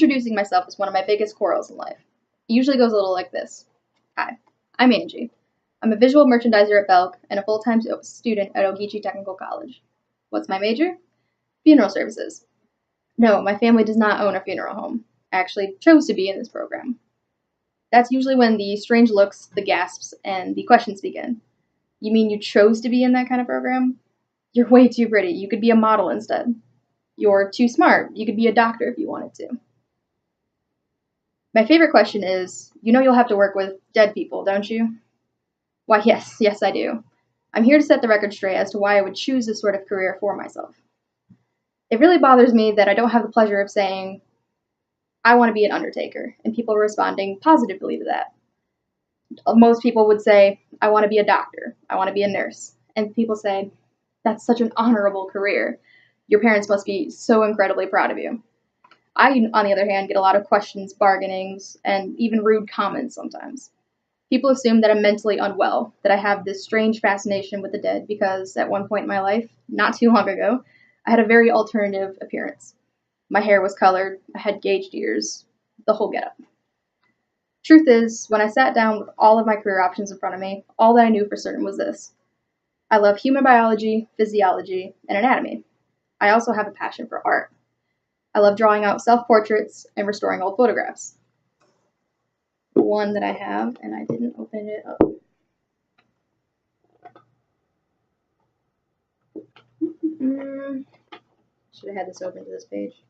Introducing myself is one of my biggest quarrels in life. It usually goes a little like this. Hi, I'm Angie. I'm a visual merchandiser at Belk and a full-time student at Ogeechee Technical College. What's my major? Funeral services. No, my family does not own a funeral home. I actually chose to be in this program. That's usually when the strange looks, the gasps, and the questions begin. You mean you chose to be in that kind of program? You're way too pretty. You could be a model instead. You're too smart. You could be a doctor if you wanted to. My favorite question is, you know you'll have to work with dead people, don't you? Why, yes, I do. I'm here to set the record straight as to why I would choose this sort of career for myself. It really bothers me that I don't have the pleasure of saying, I want to be an undertaker, and people responding positively to that. Most people would say, I want to be a doctor, I want to be a nurse, and people say, that's such an honorable career. Your parents must be so incredibly proud of you. I, on the other hand, get a lot of questions, bargainings, and even rude comments sometimes. People assume that I'm mentally unwell, that I have this strange fascination with the dead because at one point in my life, not too long ago, I had a very alternative appearance. My hair was colored, I had gauged ears, the whole getup. Truth is, when I sat down with all of my career options in front of me, all that I knew for certain was this. I love human biology, physiology, and anatomy. I also have a passion for art. I love drawing out self-portraits and restoring old photographs. The one that I have, and I didn't open it up. Should have had this open to this page.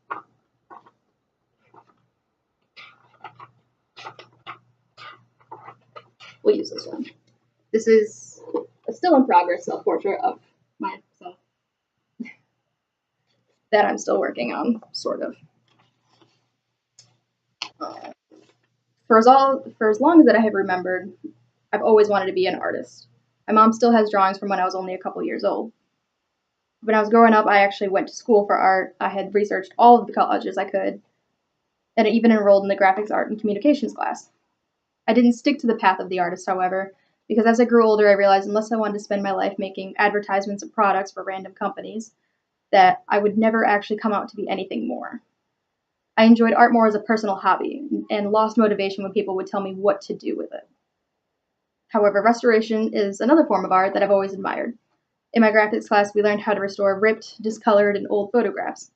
We'll use this one. This is a still in progress self-portrait of myself that I'm still working on, sort of. For as long as that I have remembered, I've always wanted to be an artist. My mom still has drawings from when I was only a couple years old. When I was growing up, I actually went to school for art. I had researched all of the colleges I could, and I even enrolled in the graphics, art, and communications class. I didn't stick to the path of the artist, however, because as I grew older, I realized unless I wanted to spend my life making advertisements of products for random companies, that I would never actually come out to be anything more. I enjoyed art more as a personal hobby and lost motivation when people would tell me what to do with it. However, restoration is another form of art that I've always admired. In my graphics class, we learned how to restore ripped, discolored, and old photographs.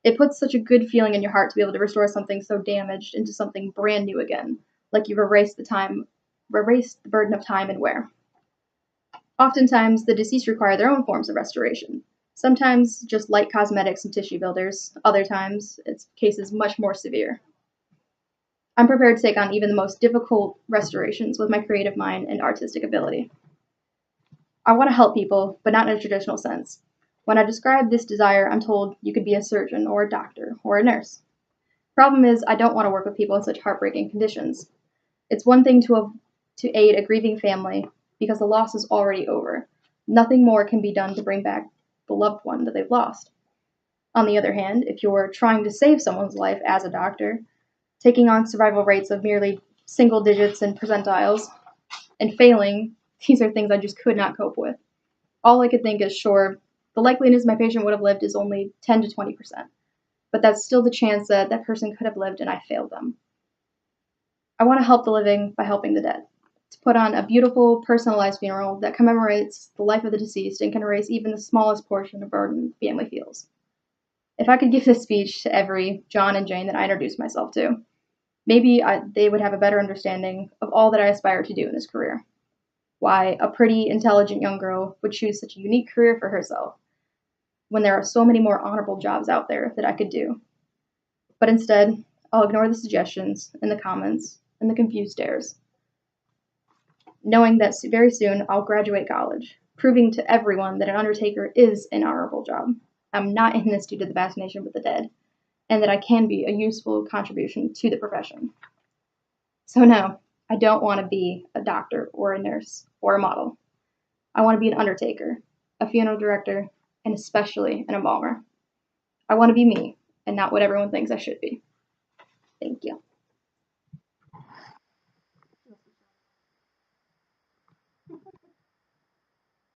It puts such a good feeling in your heart to be able to restore something so damaged into something brand new again, like you've erased the burden of time and wear. Oftentimes, the deceased require their own forms of restoration. Sometimes just light cosmetics and tissue builders. Other times, it's cases much more severe. I'm prepared to take on even the most difficult restorations with my creative mind and artistic ability. I want to help people, but not in a traditional sense. When I describe this desire, I'm told you could be a surgeon or a doctor or a nurse. Problem is, I don't want to work with people in such heartbreaking conditions. It's one thing to aid a grieving family because the loss is already over. Nothing more can be done to bring back the loved one that they've lost. On the other hand, if you're trying to save someone's life as a doctor, taking on survival rates of merely single digits and percentiles, and failing, these are things I just could not cope with. All I could think is, sure, the likeliness my patient would have lived is only 10 to 20%, but that's still the chance that that person could have lived and I failed them. I want to help the living by helping the dead, to put on a beautiful, personalized funeral that commemorates the life of the deceased and can erase even the smallest portion of burden the family feels. If I could give this speech to every John and Jane that I introduced myself to, maybe they would have a better understanding of all that I aspire to do in this career. Why a pretty, intelligent young girl would choose such a unique career for herself when there are so many more honorable jobs out there that I could do. But instead, I'll ignore the suggestions and the comments and the confused stares, knowing that very soon I'll graduate college, proving to everyone that an undertaker is an honorable job. I'm not in this due to the fascination with the dead, and that I can be a useful contribution to the profession. So no, I don't want to be a doctor or a nurse or a model. I want to be an undertaker, a funeral director, and especially an embalmer. I want to be me and not what everyone thinks I should be. Thank you.